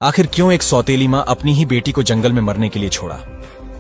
आखिर क्यों एक सौतेली माँ अपनी ही बेटी को जंगल में मरने के लिए छोड़ा,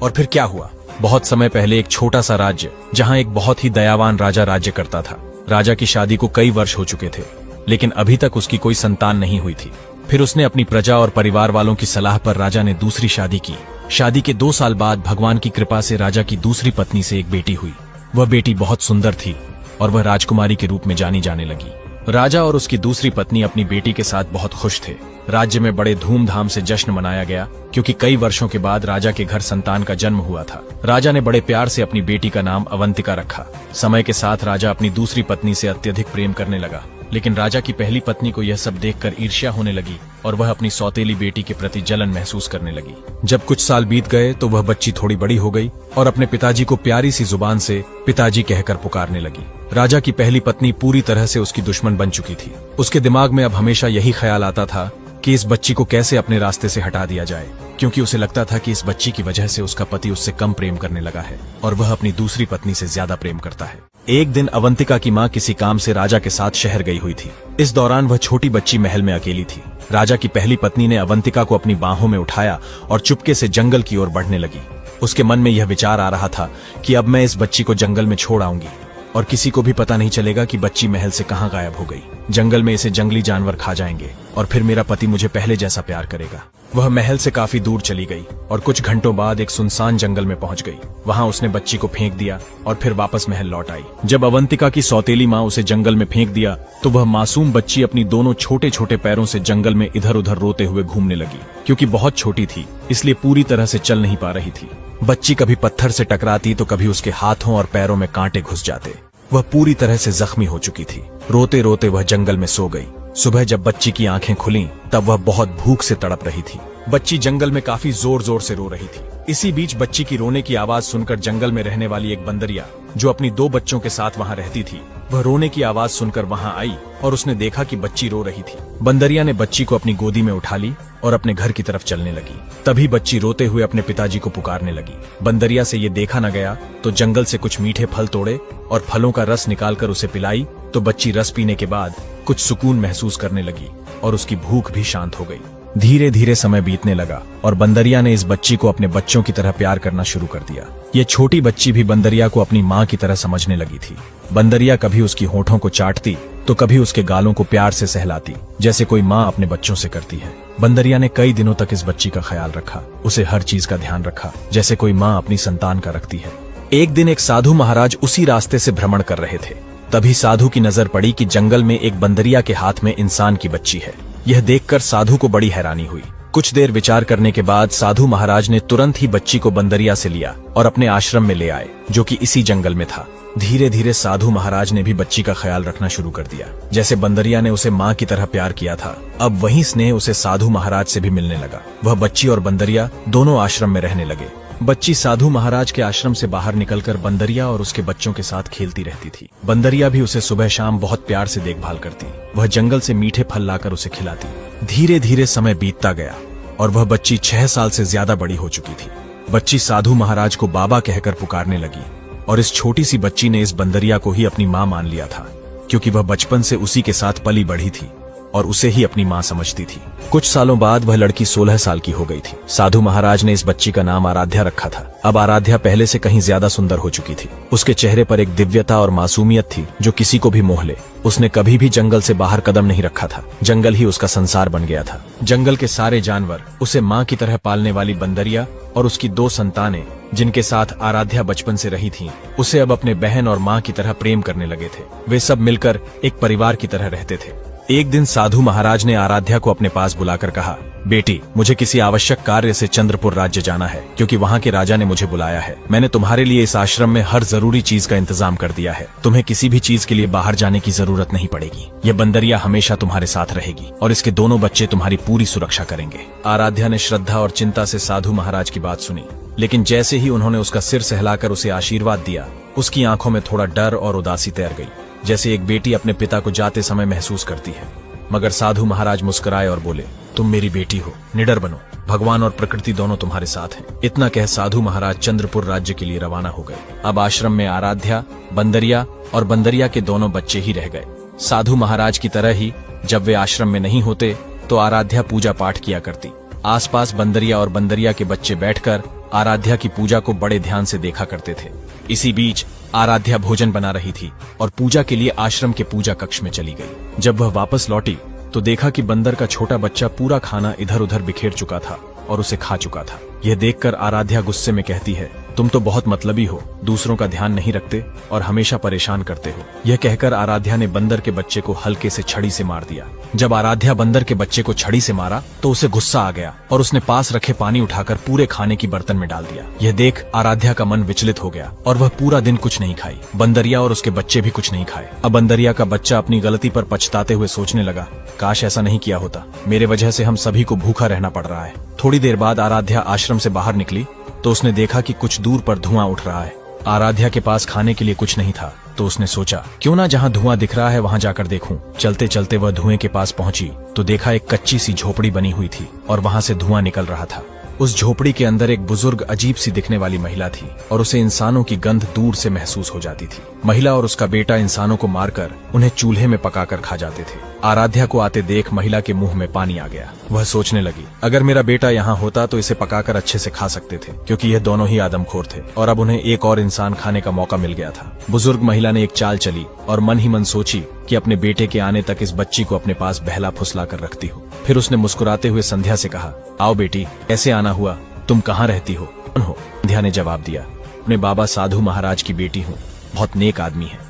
और फिर क्या हुआ? बहुत समय पहले एक छोटा सा राज्य जहाँ एक बहुत ही दयावान राजा राज्य करता था। राजा की शादी को कई वर्ष हो चुके थे, लेकिन अभी तक उसकी कोई संतान नहीं हुई थी। फिर उसने अपनी प्रजा और परिवार वालों की सलाह पर राजा ने दूसरी शादी की। शादी के 2 साल बाद भगवान की कृपा से राजा की दूसरी पत्नी से एक बेटी हुई। वह बेटी बहुत सुंदर थी और वह राजकुमारी के रूप में जानी जाने लगी। राजा और उसकी दूसरी पत्नी अपनी बेटी के साथ बहुत खुश थे। राज्य में बड़े धूमधाम से जश्न मनाया गया, क्योंकि कई वर्षों के बाद राजा के घर संतान का जन्म हुआ था। राजा ने बड़े प्यार से अपनी बेटी का नाम अवंतिका रखा। समय के साथ राजा अपनी दूसरी पत्नी से अत्यधिक प्रेम करने लगा, लेकिन राजा की पहली पत्नी को यह सब देखकर ईर्ष्या होने लगी और वह अपनी सौतेली बेटी के प्रति जलन महसूस करने लगी। जब कुछ साल बीत गए तो वह बच्ची थोड़ी बड़ी हो गई और अपने पिताजी को प्यारी सी जुबान से पिताजी कहकर पुकारने लगी। राजा की पहली पत्नी पूरी तरह से उसकी दुश्मन बन चुकी थी। उसके दिमाग में अब हमेशा यही ख्याल आता था कि इस बच्ची को कैसे अपने रास्ते से हटा दिया जाए, क्योंकि उसे लगता था कि इस बच्ची की वजह से उसका पति उससे कम प्रेम करने लगा है और वह अपनी दूसरी पत्नी से ज्यादा प्रेम करता है। एक दिन अवंतिका की माँ किसी काम से राजा के साथ शहर गई हुई थी। इस दौरान वह छोटी बच्ची महल में अकेली थी। राजा की पहली पत्नी ने अवंतिका को अपनी बाहों में उठाया और चुपके से जंगल की ओर बढ़ने लगी। उसके मन में यह विचार आ रहा था कि अब मैं इस बच्ची को जंगल में छोड़ आऊंगी और किसी को भी पता नहीं चलेगा कि बच्ची महल से कहाँ गायब हो गई। जंगल में इसे जंगली जानवर खा जाएंगे और फिर मेरा पति मुझे पहले जैसा प्यार करेगा। वह महल से काफी दूर चली गई और कुछ घंटों बाद एक सुनसान जंगल में पहुंच गई। वहां उसने बच्ची को फेंक दिया और फिर वापस महल लौट आई। जब अवंतिका की सौतेली माँ उसे जंगल में फेंक दिया तो वह मासूम बच्ची अपनी दोनों छोटे छोटे पैरों से जंगल में इधर उधर रोते हुए घूमने लगी। क्योंकि बहुत छोटी थी इसलिए पूरी तरह से चल नहीं पा रही थी। बच्ची कभी पत्थर से टकराती तो कभी उसके हाथों और पैरों में कांटे घुस जाते। वह पूरी तरह से जख्मी हो चुकी थी। रोते रोते वह जंगल में सो गई। सुबह जब बच्ची की आंखें खुलीं तब वह बहुत भूख से तड़प रही थी। बच्ची जंगल में काफी जोर जोर से रो रही थी। इसी बीच बच्ची की रोने की आवाज सुनकर जंगल में रहने वाली एक बंदरिया, जो अपनी 2 बच्चों के साथ वहां रहती थी, वह रोने की आवाज सुनकर वहां आई और उसने देखा कि बच्ची रो रही थी। बंदरिया ने बच्ची को अपनी गोदी में उठा ली और अपने घर की तरफ चलने लगी। तभी बच्ची रोते हुए अपने पिताजी को पुकारने लगी। बंदरिया से ये देखा न गया तो जंगल से कुछ मीठे फल तोड़े और फलों का रस निकालकर उसे पिलाई तो बच्ची रस पीने के बाद कुछ सुकून महसूस करने लगी और उसकी भूख भी शांत हो गई। धीरे धीरे समय बीतने लगा और बंदरिया ने इस बच्ची को अपने बच्चों की तरह प्यार करना शुरू कर दिया। ये छोटी बच्ची भी बंदरिया को अपनी माँ की तरह समझने लगी थी। बंदरिया कभी उसकी होठों को चाटती तो कभी उसके गालों को प्यार से सहलाती, जैसे कोई माँ अपने बच्चों से करती है। बंदरिया ने कई दिनों तक इस बच्ची का ख्याल रखा, उसे हर चीज का ध्यान रखा, जैसे कोई माँ अपनी संतान का रखती है। एक दिन एक साधु महाराज उसी रास्ते से भ्रमण कर रहे थे। तभी साधु की नजर पड़ी कि जंगल में एक बंदरिया के हाथ में इंसान की बच्ची है। यह देखकर साधु को बड़ी हैरानी हुई। कुछ देर विचार करने के बाद साधु महाराज ने तुरंत ही बच्ची को बंदरिया से लिया और अपने आश्रम में ले आए, जो कि इसी जंगल में था। धीरे धीरे साधु महाराज ने भी बच्ची का ख्याल रखना शुरू कर दिया। जैसे बंदरिया ने उसे माँ की तरह प्यार किया था, अब वही स्नेह उसे साधु महाराज से भी मिलने लगा। वह बच्ची और बंदरिया दोनों आश्रम में रहने लगे। बच्ची साधु महाराज के आश्रम से बाहर निकलकर बंदरिया और उसके बच्चों के साथ खेलती रहती थी। बंदरिया भी उसे सुबह शाम बहुत प्यार से देखभाल करती। वह जंगल से मीठे फल लाकर उसे खिलाती। धीरे धीरे समय बीतता गया और वह बच्ची 6 साल से ज्यादा बड़ी हो चुकी थी। बच्ची साधु महाराज को बाबा कहकर पुकारने लगी और इस छोटी सी बच्ची ने इस बंदरिया को ही अपनी माँ मान लिया था, क्योंकि वह बचपन से उसी के साथ पली बढ़ी थी और उसे ही अपनी माँ समझती थी। कुछ सालों बाद वह लड़की 16 साल की हो गई थी। साधु महाराज ने इस बच्ची का नाम आराध्या रखा था। अब आराध्या पहले से कहीं ज्यादा सुंदर हो चुकी थी। उसके चेहरे पर एक दिव्यता और मासूमियत थी जो किसी को भी मोह ले। उसने कभी भी जंगल से बाहर कदम नहीं रखा था। जंगल ही उसका संसार बन गया था। जंगल के सारे जानवर, उसे माँ की तरह पालने वाली बंदरिया और उसकी 2 संतानें, जिनके साथ आराध्या बचपन से रही थीं, उसे अब अपने बहन और माँ की तरह प्रेम करने लगे थे। वे सब मिलकर एक परिवार की तरह रहते थे। एक दिन साधु महाराज ने आराध्या को अपने पास बुलाकर कहा, बेटी, मुझे किसी आवश्यक कार्य से चंद्रपुर राज्य जाना है, क्योंकि वहाँ के राजा ने मुझे बुलाया है। मैंने तुम्हारे लिए इस आश्रम में हर जरूरी चीज का इंतजाम कर दिया है। तुम्हें किसी भी चीज के लिए बाहर जाने की जरूरत नहीं पड़ेगी। ये बंदरिया हमेशा तुम्हारे साथ रहेगी और इसके दोनों बच्चे तुम्हारी पूरी सुरक्षा करेंगे। आराध्या ने श्रद्धा और चिंता से साधु महाराज की बात सुनी, लेकिन जैसे ही उन्होंने उसका सिर सहलाकर उसे आशीर्वाद दिया, उसकी आंखों में थोड़ा डर और उदासी तैर गई, जैसे एक बेटी अपने पिता को जाते समय महसूस करती है। मगर साधु महाराज मुस्कुराए और बोले, तुम मेरी बेटी हो, निडर बनो, भगवान और प्रकृति दोनों तुम्हारे साथ हैं। इतना कह साधु महाराज चंद्रपुर राज्य के लिए रवाना हो गए। अब आश्रम में आराध्या, बंदरिया और बंदरिया के दोनों बच्चे ही रह गए। साधु महाराज की तरह ही जब वे आश्रम में नहीं होते तो आराध्या पूजा पाठ किया करती। आसपास बंदरिया और बंदरिया के बच्चे बैठकर आराध्या की पूजा को बड़े ध्यान से देखा करते थे। इसी बीच आराध्या भोजन बना रही थी और पूजा के लिए आश्रम के पूजा कक्ष में चली गई। जब वह वापस लौटी तो देखा कि बंदर का छोटा बच्चा पूरा खाना इधर उधर बिखेर चुका था और उसे खा चुका था। यह देखकर आराध्या गुस्से में कहती है, तुम तो बहुत मतलबी हो, दूसरों का ध्यान नहीं रखते और हमेशा परेशान करते हो। यह कहकर आराध्या ने बंदर के बच्चे को हल्के से छड़ी से मार दिया। जब आराध्या बंदर के बच्चे को छड़ी से मारा तो उसे गुस्सा आ गया और उसने पास रखे पानी उठाकर पूरे खाने की बर्तन में डाल दिया। यह देख आराध्या का मन विचलित हो गया और वह पूरा दिन कुछ नहीं खाई। बंदरिया और उसके बच्चे भी कुछ नहीं खाए। अब बंदरिया का बच्चा अपनी गलती पर पछताते हुए सोचने लगा, काश ऐसा नहीं किया होता, मेरे वजह से हम सभी को भूखा रहना पड़ रहा है। थोड़ी देर बाद आराध्या आश्रम से बाहर निकली तो उसने देखा कि कुछ दूर पर धुआं उठ रहा है। आराध्या के पास खाने के लिए कुछ नहीं था तो उसने सोचा, क्यों ना जहाँ धुआं दिख रहा है वहाँ जाकर देखूं। चलते चलते वह धुएं के पास पहुंची तो देखा एक कच्ची सी झोपड़ी बनी हुई थी और वहाँ से धुआं निकल रहा था। उस झोपड़ी के अंदर एक बुजुर्ग अजीब सी दिखने वाली महिला थी और उसे इंसानों की गंध दूर से महसूस हो जाती थी। महिला और उसका बेटा इंसानों को मारकर उन्हें चूल्हे में पकाकर खा जाते थे। आराध्या को आते देख महिला के मुंह में पानी आ गया। वह सोचने लगी, अगर मेरा बेटा यहाँ होता तो इसे पकाकर अच्छे से खा सकते थे, क्योंकि यह दोनों ही आदमखोर थे और अब उन्हें एक और इंसान खाने का मौका मिल गया था। बुजुर्ग महिला ने एक चाल चली और मन ही मन सोची कि अपने बेटे के आने तक इस बच्ची को अपने पास बहला फुसला कर रखती हूँ। फिर उसने मुस्कुराते हुए संध्या से कहा, आओ बेटी, कैसे आना हुआ, तुम कहाँ रहती हो? संध्या ने जवाब दिया, अपने बाबा साधु महाराज की बेटी हूँ, बहुत नेक आदमी है।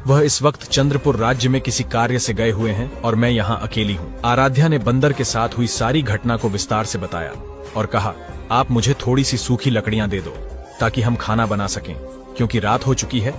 वह इस वक्त चंद्रपुर राज्य में किसी कार्य से गए हुए हैं और मैं यहाँ अकेली हूँ। आराध्या ने बंदर के साथ हुई सारी घटना को विस्तार से बताया और कहा, आप मुझे थोड़ी सी सूखी लकड़ियां दे दो ताकि हम खाना बना सकें, क्योंकि रात हो चुकी है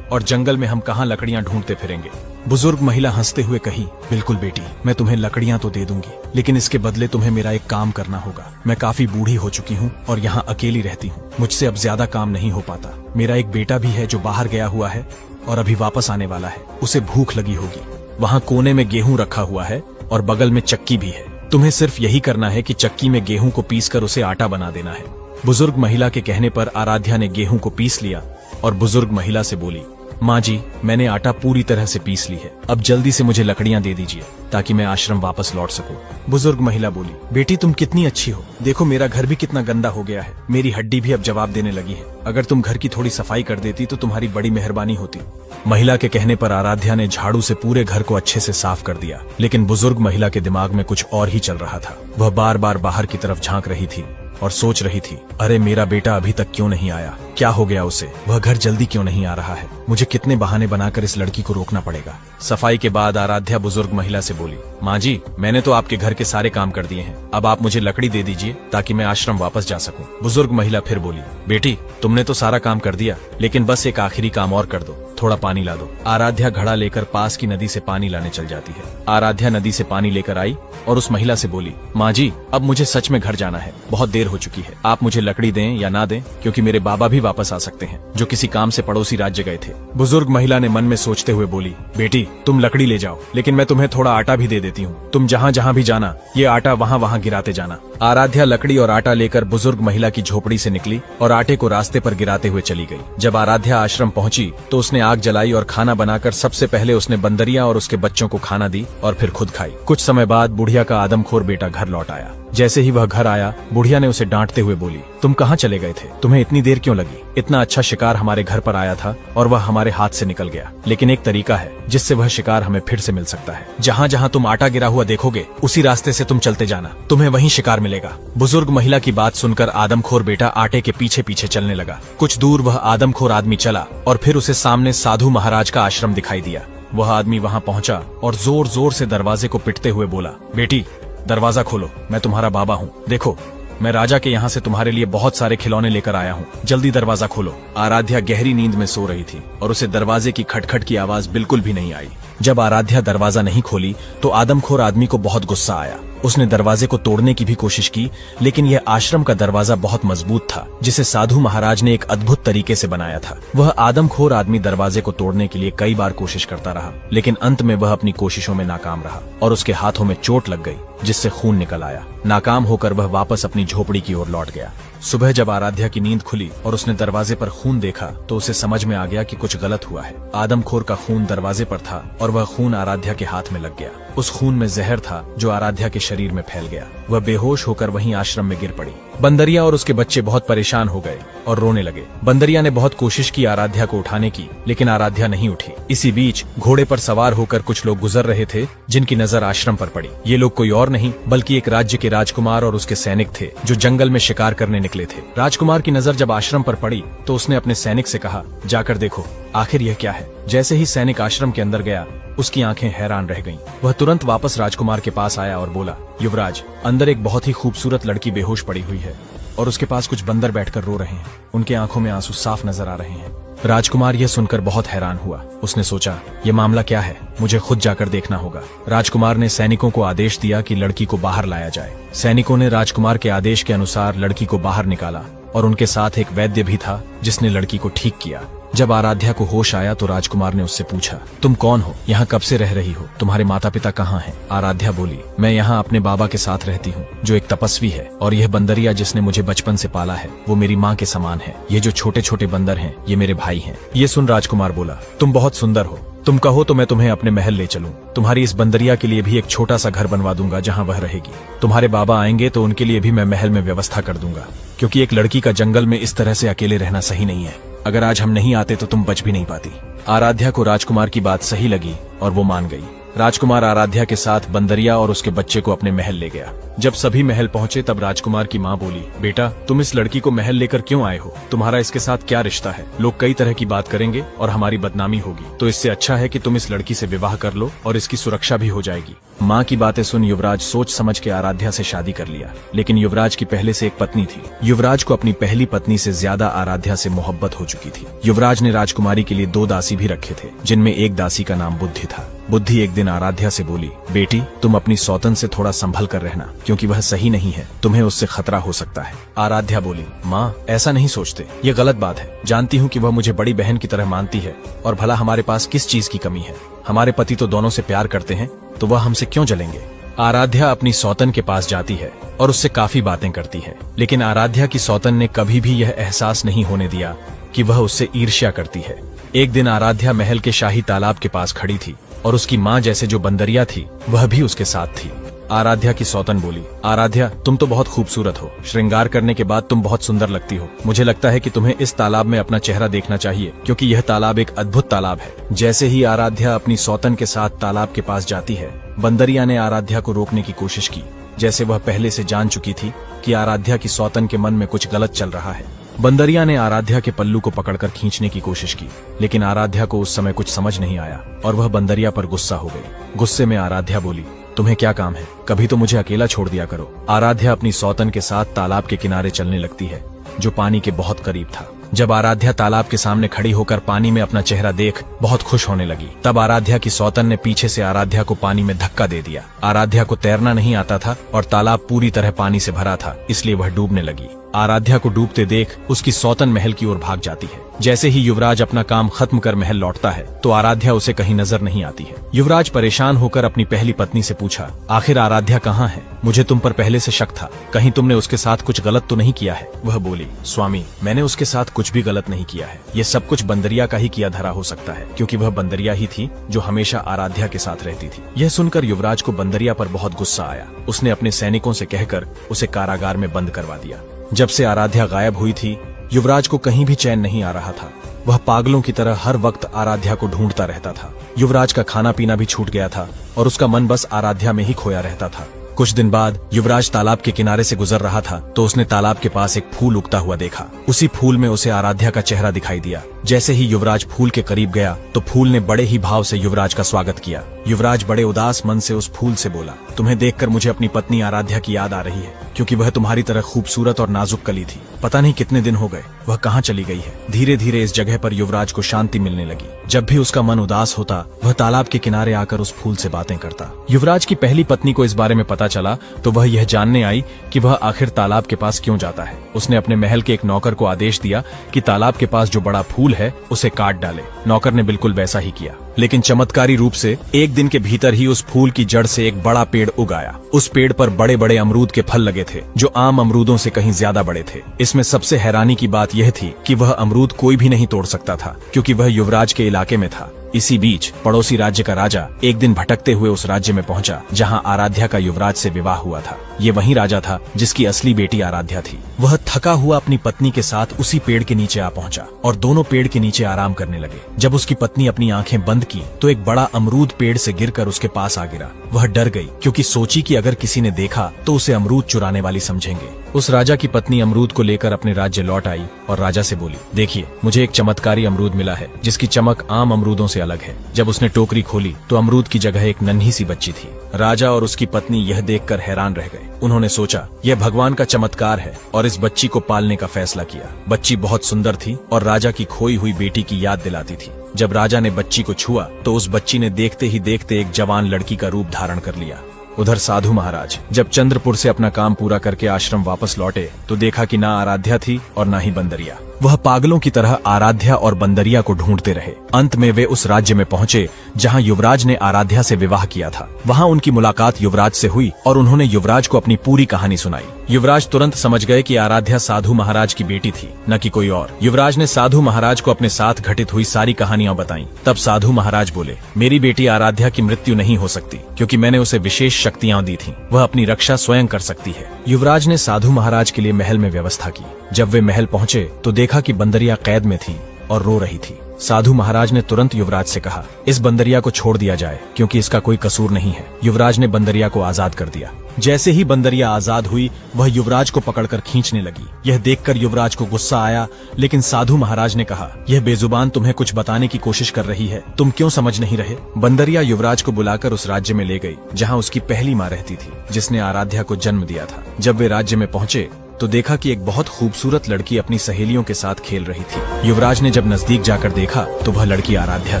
और जंगल में हम कहाँ लकड़ियां ढूंढते फिरेंगे। बुजुर्ग महिला हंसते हुए कही, बिल्कुल बेटी, मैं तुम्हें लकड़ियां तो दे दूंगी, लेकिन इसके बदले तुम्हें मेरा एक काम करना होगा। मैं काफी बूढ़ी हो चुकी हूँ और यहाँ अकेली रहती हूँ, मुझसे अब ज्यादा काम नहीं हो पाता। मेरा एक बेटा भी है जो बाहर गया हुआ है और अभी वापस आने वाला है, उसे भूख लगी होगी। वहाँ कोने में गेहूं रखा हुआ है और बगल में चक्की भी है। तुम्हें सिर्फ यही करना है कि चक्की में गेहूं को पीस कर उसे आटा बना देना है। बुजुर्ग महिला के कहने पर आराध्या ने गेहूं को पीस लिया और बुजुर्ग महिला से बोली, माँ जी, मैंने आटा पूरी तरह से पीस ली है, अब जल्दी से मुझे लकड़ियां दे दीजिए ताकि मैं आश्रम वापस लौट सकूं। बुजुर्ग महिला बोली, बेटी तुम कितनी अच्छी हो, देखो मेरा घर भी कितना गंदा हो गया है, मेरी हड्डी भी अब जवाब देने लगी है। अगर तुम घर की थोड़ी सफाई कर देती तो तुम्हारी बड़ी मेहरबानी होती। महिला के कहने पर आराध्या ने झाड़ू से पूरे घर को अच्छे से साफ कर दिया, लेकिन बुजुर्ग महिला के दिमाग में कुछ और ही चल रहा था। वह बार बार बाहर की तरफ झांक रही थी और सोच रही थी, अरे मेरा बेटा अभी तक क्यों नहीं आया, क्या हो गया उसे, वह घर जल्दी क्यों नहीं आ रहा है, मुझे कितने बहाने बनाकर इस लड़की को रोकना पड़ेगा। सफाई के बाद आराध्या बुजुर्ग महिला से बोली, माँ जी, मैंने तो आपके घर के सारे काम कर दिए हैं, अब आप मुझे लकड़ी दे दीजिए ताकि मैं आश्रम वापस जा सकूं। बुजुर्ग महिला फिर बोली, बेटी तुमने तो सारा काम कर दिया, लेकिन बस एक आखिरी काम और कर दो, थोड़ा पानी ला दो। आराध्या घड़ा लेकर पास की नदी से पानी लाने चल जाती है। आराध्या नदी से पानी लेकर आई और उस महिला से बोली, माँ जी, अब मुझे सच में घर जाना है, बहुत देर हो चुकी है, आप मुझे लकड़ी दें या ना दें, क्योंकि मेरे बाबा भी वापस आ सकते हैं जो किसी काम से पड़ोसी राज्य गए थे। बुजुर्ग महिला ने मन में सोचते हुए बोली, बेटी तुम लकड़ी ले जाओ, लेकिन मैं तुम्हें थोड़ा आटा भी दे देती हूँ, तुम जहाँ जहाँ भी जाना ये आटा वहाँ वहाँ गिराते जाना। आराध्या लकड़ी और आटा लेकर बुजुर्ग महिला की झोपड़ी से निकली और आटे को रास्ते पर गिराते हुए चली गई। जब आराध्या आश्रम पहुंची तो उसने आग जलाई और खाना बनाकर सबसे पहले उसने बंदरिया और उसके बच्चों को खाना दी और फिर खुद खाई। कुछ समय बाद बुढ़िया का आदमखोर बेटा घर लौट आया। जैसे ही वह घर आया, बुढ़िया ने उसे डांटते हुए बोली, तुम कहाँ चले गए थे, तुम्हें इतनी देर क्यों लगी, इतना अच्छा शिकार हमारे घर पर आया था और वह हमारे हाथ से निकल गया, लेकिन एक तरीका है जिससे वह शिकार हमें फिर से मिल सकता है। जहाँ जहाँ तुम आटा गिरा हुआ देखोगे उसी रास्ते से तुम चलते जाना, तुम्हें वहीं शिकार मिलेगा। बुजुर्ग महिला की बात सुनकर आदमखोर बेटा आटे के पीछे पीछे चलने लगा। कुछ दूर वह आदमखोर आदमी चला और फिर उसे सामने साधु महाराज का आश्रम दिखाई दिया। वह आदमी वहाँ पहुँचा और जोर जोर से दरवाजे को पिटते हुए बोला, बेटी दरवाजा खोलो, मैं तुम्हारा बाबा हूँ, देखो मैं राजा के यहाँ से तुम्हारे लिए बहुत सारे खिलौने लेकर आया हूँ, जल्दी दरवाजा खोलो। आराध्या गहरी नींद में सो रही थी और उसे दरवाजे की खटखट की आवाज बिल्कुल भी नहीं आई। जब आराध्या दरवाजा नहीं खोली तो आदमखोर आदमी को बहुत गुस्सा आया। उसने दरवाजे को तोड़ने की भी कोशिश की, लेकिन यह आश्रम का दरवाजा बहुत मजबूत था जिसे साधु महाराज ने एक अद्भुत तरीके से बनाया था। वह आदमखोर आदमी दरवाजे को तोड़ने के लिए कई बार कोशिश करता रहा, लेकिन अंत में वह अपनी कोशिशों में नाकाम रहा और उसके हाथों में चोट लग गई जिससे खून निकल आया। नाकाम होकर वह वापस अपनी झोपड़ी की ओर लौट गया। सुबह जब आराध्या की नींद खुली और उसने दरवाजे पर खून देखा तो उसे समझ में आ गया कि कुछ गलत हुआ है। आदमखोर का खून दरवाजे पर था और वह खून आराध्या के हाथ में लग गया। उस खून में जहर था जो आराध्या के शरीर में फैल गया। वह बेहोश होकर वहीं आश्रम में गिर पड़ी। बंदरिया और उसके बच्चे बहुत परेशान हो गए और रोने लगे। बंदरिया ने बहुत कोशिश की आराध्या को उठाने की, लेकिन आराध्या नहीं उठी। इसी बीच घोड़े पर सवार होकर कुछ लोग गुजर रहे थे जिनकी नजर आश्रम पर पड़ी। ये लोग कोई और नहीं बल्कि एक राज्य के राजकुमार और उसके सैनिक थे जो जंगल में शिकार करने निकले थे। राजकुमार की नजर जब आश्रम पर पड़ी तो उसने अपने सैनिक से कहा, जाकर देखो आखिर यह क्या है। जैसे ही सैनिक आश्रम के अंदर गया उसकी आंखें हैरान रह गईं। वह तुरंत वापस राजकुमार के पास आया और बोला, युवराज, अंदर एक बहुत ही खूबसूरत लड़की बेहोश पड़ी हुई है और उसके पास कुछ बंदर बैठकर रो रहे हैं। उनके आंखों में आंसू साफ नजर आ रहे हैं। राजकुमार यह सुनकर बहुत हैरान हुआ। उसने सोचा, ये मामला क्या है, मुझे खुद जाकर देखना होगा। राजकुमार ने सैनिकों को आदेश दिया कि लड़की को बाहर लाया जाए। सैनिकों ने राजकुमार के आदेश के अनुसार लड़की को बाहर निकाला और उनके साथ एक वैद्य भी था जिसने लड़की को ठीक किया। जब आराध्या को होश आया तो राजकुमार ने उससे पूछा, तुम कौन हो, यहाँ कब से रह रही हो, तुम्हारे माता पिता कहाँ हैं? आराध्या बोली, मैं यहाँ अपने बाबा के साथ रहती हूँ जो एक तपस्वी है, और यह बंदरिया जिसने मुझे बचपन से पाला है वो मेरी माँ के समान है। ये जो छोटे छोटे बंदर हैं ये मेरे भाई हैं। ये सुन राजकुमार बोला, तुम बहुत सुंदर हो, तुम कहो तो मैं तुम्हें अपने महल ले चलूं। तुम्हारी इस बंदरिया के लिए भी एक छोटा सा घर बनवा दूंगा जहां वह रहेगी। तुम्हारे बाबा आएंगे तो उनके लिए भी मैं महल में व्यवस्था कर दूंगा, क्योंकि एक लड़की का जंगल में इस तरह से अकेले रहना सही नहीं है। अगर आज हम नहीं आते तो तुम बच भी नहीं पाती। आराध्या को राजकुमार की बात सही लगी और वो मान गई। राजकुमार आराध्या के साथ बंदरिया और उसके बच्चे को अपने महल ले गया। जब सभी महल पहुंचे तब राजकुमार की माँ बोली, बेटा, तुम इस लड़की को महल लेकर क्यों आए हो? तुम्हारा इसके साथ क्या रिश्ता है? लोग कई तरह की बात करेंगे और हमारी बदनामी होगी, तो इससे अच्छा है कि तुम इस लड़की से विवाह कर लो और इसकी सुरक्षा भी हो जाएगी। माँ की बातें सुन युवराज सोच समझ के आराध्या से शादी कर लिया, लेकिन युवराज की पहले से एक पत्नी थी। युवराज को अपनी पहली पत्नी से ज्यादा आराध्या से मोहब्बत हो चुकी थी। युवराज ने राजकुमारी के लिए 2 दासी भी रखे थे, जिनमें एक दासी का नाम बुद्धि था। बुद्धि एक दिन आराध्या से बोली, बेटी, तुम अपनी सौतन से थोड़ा संभल कर रहना, क्योंकि वह सही नहीं है, तुम्हें उससे खतरा हो सकता है। आराध्या बोली, माँ, ऐसा नहीं सोचते, ये गलत बात है। जानती हूँ कि वह मुझे बड़ी बहन की तरह मानती है, और भला हमारे पास किस चीज की कमी है? हमारे पति तो दोनों से प्यार करते हैं, तो वह हमसे क्यों जलेंगे? आराध्या अपनी सौतन के पास जाती है और उससे काफी बातें करती है, लेकिन आराध्या की सौतन ने कभी भी यह एहसास नहीं होने दिया कि वह उससे ईर्ष्या करती है। एक दिन आराध्या महल के शाही तालाब के पास खड़ी थी और उसकी माँ जैसे जो बंदरिया थी वह भी उसके साथ थी। आराध्या की सौतन बोली, आराध्या, तुम तो बहुत खूबसूरत हो। श्रृंगार करने के बाद तुम बहुत सुंदर लगती हो। मुझे लगता है कि तुम्हें इस तालाब में अपना चेहरा देखना चाहिए, क्योंकि यह तालाब एक अद्भुत तालाब है। जैसे ही आराध्या अपनी सौतन के साथ तालाब के पास जाती है, बंदरिया ने आराध्या को रोकने की कोशिश की, जैसे वह पहले से जान चुकी थी कि आराध्या की सौतन के मन में कुछ गलत चल रहा है। बंदरिया ने आराध्या के पल्लू को पकड़कर खींचने की कोशिश की, लेकिन आराध्या को उस समय कुछ समझ नहीं आया और वह बंदरिया पर गुस्सा हो गई। गुस्से में आराध्या बोली, तुम्हें क्या काम है? कभी तो मुझे अकेला छोड़ दिया करो। आराध्या अपनी सौतन के साथ तालाब के किनारे चलने लगती है, जो पानी के बहुत करीब था। जब आराध्या तालाब के सामने खड़ी होकर पानी में अपना चेहरा देख बहुत खुश होने लगी, तब आराध्या की सौतन ने पीछे से आराध्या को पानी में धक्का दे दिया। आराध्या को तैरना नहीं आता था और तालाब पूरी तरह पानी से भरा था, इसलिए वह डूबने लगी। आराध्या को डूबते देख उसकी सौतन महल की ओर भाग जाती है। जैसे ही युवराज अपना काम खत्म कर महल लौटता है तो आराध्या उसे कहीं नजर नहीं आती है। युवराज परेशान होकर अपनी पहली पत्नी से पूछा, आखिर आराध्या कहाँ है? मुझे तुम पर पहले से शक था, कहीं तुमने उसके साथ कुछ गलत तो नहीं किया है? वह बोली, स्वामी, मैंने उसके साथ कुछ भी गलत नहीं किया है। ये सब कुछ बंदरिया का ही किया धरा हो सकता है, क्योंकि वह बंदरिया ही थी जो हमेशा आराध्या के साथ रहती थी। यह सुनकर युवराज को बंदरिया पर बहुत गुस्सा आया। उसने अपने सैनिकों से कहकर उसे कारागार में बंद करवा दिया। जब से आराध्या गायब हुई थी, युवराज को कहीं भी चैन नहीं आ रहा था। वह पागलों की तरह हर वक्त आराध्या को ढूंढता रहता था। युवराज का खाना पीना भी छूट गया था और उसका मन बस आराध्या में ही खोया रहता था। कुछ दिन बाद युवराज तालाब के किनारे से गुजर रहा था तो उसने तालाब के पास एक फूल उगता हुआ देखा। उसी फूल में उसे आराध्या का चेहरा दिखाई दिया। जैसे ही युवराज फूल के करीब गया तो फूल ने बड़े ही भाव से युवराज का स्वागत किया। युवराज बड़े उदास मन से उस फूल से बोला, तुम्हें देखकर मुझे अपनी पत्नी आराध्या की याद आ रही है, क्योंकि वह तुम्हारी तरह खूबसूरत और नाजुक कली थी। पता नहीं कितने दिन हो गए वह कहाँ चली गई है। धीरे धीरे इस जगह पर युवराज को शांति मिलने लगी। जब भी उसका मन उदास होता वह तालाब के किनारे आकर उस फूल से बातें करता। युवराज की पहली पत्नी को इस बारे में पता चला तो वह यह जानने आई कि वह आखिर तालाब के पास क्यों जाता है। उसने अपने महल के एक नौकर को आदेश दिया कि तालाब के पास जो बड़ा फूल है उसे काट डाले। नौकर ने बिल्कुल वैसा ही किया, लेकिन चमत्कारी रूप से एक दिन के भीतर ही उस फूल की जड़ से एक बड़ा पेड़ उग आया। उस पेड़ पर बड़े बड़े अमरूद के फल लगे थे जो आम अमरूदों से कहीं ज्यादा बड़े थे। इसमें सबसे हैरानी की बात यह थी कि वह अमरूद कोई भी नहीं तोड़ सकता था क्योंकि वह युवराज के इलाके में था। इसी बीच पड़ोसी राज्य का राजा एक दिन भटकते हुए उस राज्य में पहुंचा जहां आराध्या का युवराज से विवाह हुआ था। ये वही राजा था जिसकी असली बेटी आराध्या थी। वह थका हुआ अपनी पत्नी के साथ उसी पेड़ के नीचे आ पहुंचा और दोनों पेड़ के नीचे आराम करने लगे। जब उसकी पत्नी अपनी आंखें बंद की तो एक बड़ा अमरूद पेड़ से गिरकर उसके पास आ गिरा। वह डर गई क्योंकि सोची कि अगर किसी ने देखा तो उसे अमरूद चुराने वाली समझेंगे। उस राजा की पत्नी अमरूद को लेकर अपने राज्य लौट आई और राजा से बोली, देखिए मुझे एक चमत्कारी अमरूद मिला है जिसकी चमक आम अमरूदों से अलग है। जब उसने टोकरी खोली तो अमरूद की जगह एक नन्ही सी बच्ची थी। राजा और उसकी पत्नी यह देखकर हैरान रह गए। उन्होंने सोचा यह भगवान का चमत्कार है और इस बच्ची को पालने का फैसला किया। बच्ची बहुत सुंदर थी और राजा की खोई हुई बेटी की याद दिलाती थी। जब राजा ने बच्ची को छुआ तो उस बच्ची ने देखते ही देखते एक जवान लड़की का रूप धारण कर लिया। उधर साधु महाराज जब चंद्रपुर से अपना काम पूरा करके आश्रम वापस लौटे तो देखा कि ना आराध्या थी और ना ही बंदरिया। वह पागलों की तरह आराध्या और बंदरिया को ढूंढते रहे। अंत में वे उस राज्य में पहुंचे जहां युवराज ने आराध्या से विवाह किया था। वहां उनकी मुलाकात युवराज से हुई और उन्होंने युवराज को अपनी पूरी कहानी सुनाई। युवराज तुरंत समझ गए कि आराध्या साधु महाराज की बेटी थी, न कि कोई और। युवराज ने साधु महाराज को अपने साथ घटित हुई सारी कहानियां बताईं। तब साधु महाराज बोले, मेरी बेटी आराध्या की मृत्यु नहीं हो सकती क्योंकि मैंने उसे विशेष शक्तियां दी थी। वह अपनी रक्षा स्वयं कर सकती है। युवराज ने साधु महाराज के लिए महल में व्यवस्था की। जब वे महल पहुंचे तो देखा कि बंदरिया कैद में थी और रो रही थी। साधु महाराज ने तुरंत युवराज से कहा, इस बंदरिया को छोड़ दिया जाए क्योंकि इसका कोई कसूर नहीं है। युवराज ने बंदरिया को आजाद कर दिया। जैसे ही बंदरिया आजाद हुई वह युवराज को पकड़कर खींचने लगी। यह देखकर युवराज को गुस्सा आया, लेकिन साधु महाराज ने कहा, यह बेजुबान तुम्हें कुछ बताने की कोशिश कर रही है, तुम क्यों समझ नहीं रहे। बंदरिया युवराज को बुलाकर उस राज्य में ले गई जहाँ उसकी पहली माँ रहती थी जिसने आराध्या को जन्म दिया था। जब वे राज्य में पहुंचे तो देखा कि एक बहुत खूबसूरत लड़की अपनी सहेलियों के साथ खेल रही थी। युवराज ने जब नजदीक जाकर देखा तो वह लड़की आराध्या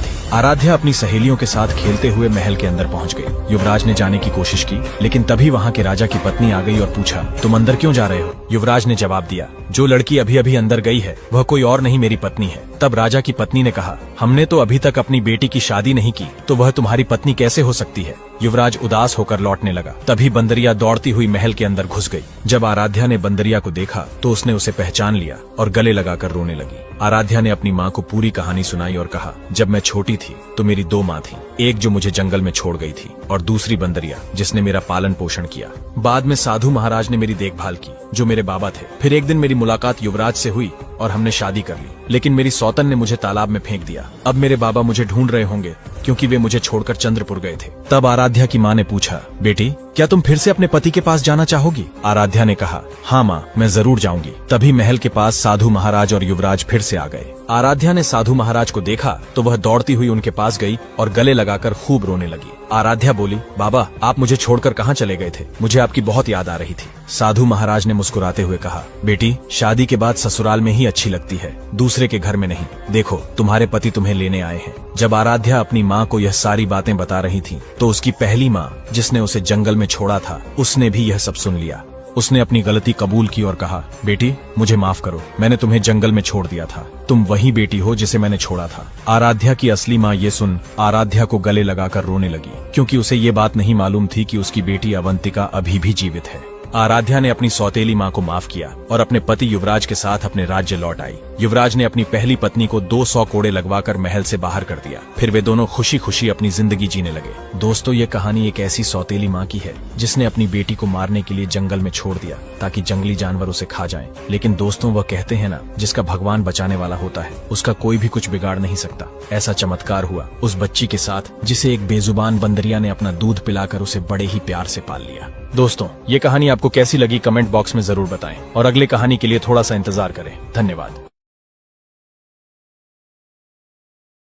थी। आराध्या अपनी सहेलियों के साथ खेलते हुए महल के अंदर पहुंच गई। युवराज ने जाने की कोशिश की, लेकिन तभी वहां के राजा की पत्नी आ गई और पूछा, तुम अंदर क्यों जा रहे हो। युवराज ने जवाब दिया, जो लड़की अभी अभी अंदर गई है वह कोई और नहीं मेरी पत्नी है। तब राजा की पत्नी ने कहा, हमने तो अभी तक अपनी बेटी की शादी नहीं की तो वह तुम्हारी पत्नी कैसे हो सकती है। युवराज उदास होकर लौटने लगा। तभी बंदरिया दौड़ती हुई महल के अंदर घुस गई। जब आराध्या ने बंदरिया को देखा तो उसने उसे पहचान लिया और गले लगाकर रोने लगी। आराध्या ने अपनी माँ को पूरी कहानी सुनाई और कहा, जब मैं छोटी थी तो मेरी दो माँ थी, एक जो मुझे जंगल में छोड़ गई थी और दूसरी बंदरिया जिसने मेरा पालन पोषण किया। बाद में साधु महाराज ने मेरी देखभाल की जो मेरे बाबा थे। फिर एक दिन मेरी मुलाकात युवराज से हुई और हमने शादी कर ली, लेकिन मेरी सौतन ने मुझे तालाब में फेंक दिया। अब मेरे बाबा मुझे ढूंढ रहे होंगे क्योंकि वे मुझे छोड़कर चंद्रपुर गए थे। तब आराध्या की माँ ने पूछा, बेटी क्या तुम फिर से अपने पति के पास जाना चाहोगी। आराध्या ने कहा, हाँ माँ, मैं जरूर जाऊंगी। तभी महल के पास साधु महाराज और युवराज फिर से आ गए। आराध्या ने साधु महाराज को देखा तो वह दौड़ती हुई उनके पास गई और गले लगाकर खूब रोने लगी। आराध्या बोली, बाबा आप मुझे छोड़कर कहाँ चले गए थे, मुझे आपकी बहुत याद आ रही थी। साधु महाराज ने मुस्कुराते हुए कहा, बेटी शादी के बाद ससुराल में ही अच्छी लगती है, दूसरे के घर में नहीं। देखो तुम्हारे पति तुम्हें लेने आए हैं। जब आराध्या अपनी माँ को यह सारी बातें बता रही थी तो उसकी पहली माँ जिसने उसे जंगल में छोड़ा था उसने भी यह सब सुन लिया। उसने अपनी गलती कबूल की और कहा, बेटी मुझे माफ करो, मैंने तुम्हें जंगल में छोड़ दिया था, तुम वही बेटी हो जिसे मैंने छोड़ा था। आराध्या की असली माँ ये सुन आराध्या को गले लगाकर रोने लगी क्योंकि उसे ये बात नहीं मालूम थी कि उसकी बेटी अवंतिका अभी भी जीवित है। आराध्या ने अपनी सौतेली माँ को माफ किया और अपने पति युवराज के साथ अपने राज्य लौट आई। युवराज ने अपनी पहली पत्नी को 200 कोड़े लगवाकर महल से बाहर कर दिया। फिर वे दोनों खुशी खुशी अपनी जिंदगी जीने लगे। दोस्तों ये कहानी एक ऐसी सौतेली माँ की है जिसने अपनी बेटी को मारने के लिए जंगल में छोड़ दिया ताकि जंगली जानवर उसे खा जाएं। लेकिन दोस्तों वह कहते हैं ना, जिसका भगवान बचाने वाला होता है उसका कोई भी कुछ बिगाड़ नहीं सकता। ऐसा चमत्कार हुआ उस बच्ची के साथ जिसे एक बेजुबान बंदरिया ने अपना दूध पिलाकर उसे बड़े ही प्यार से पाल लिया। दोस्तों ये कहानी आपको कैसी लगी कमेंट बॉक्स में जरूर बताएं और अगली कहानी के लिए थोड़ा सा इंतजार करें। धन्यवाद।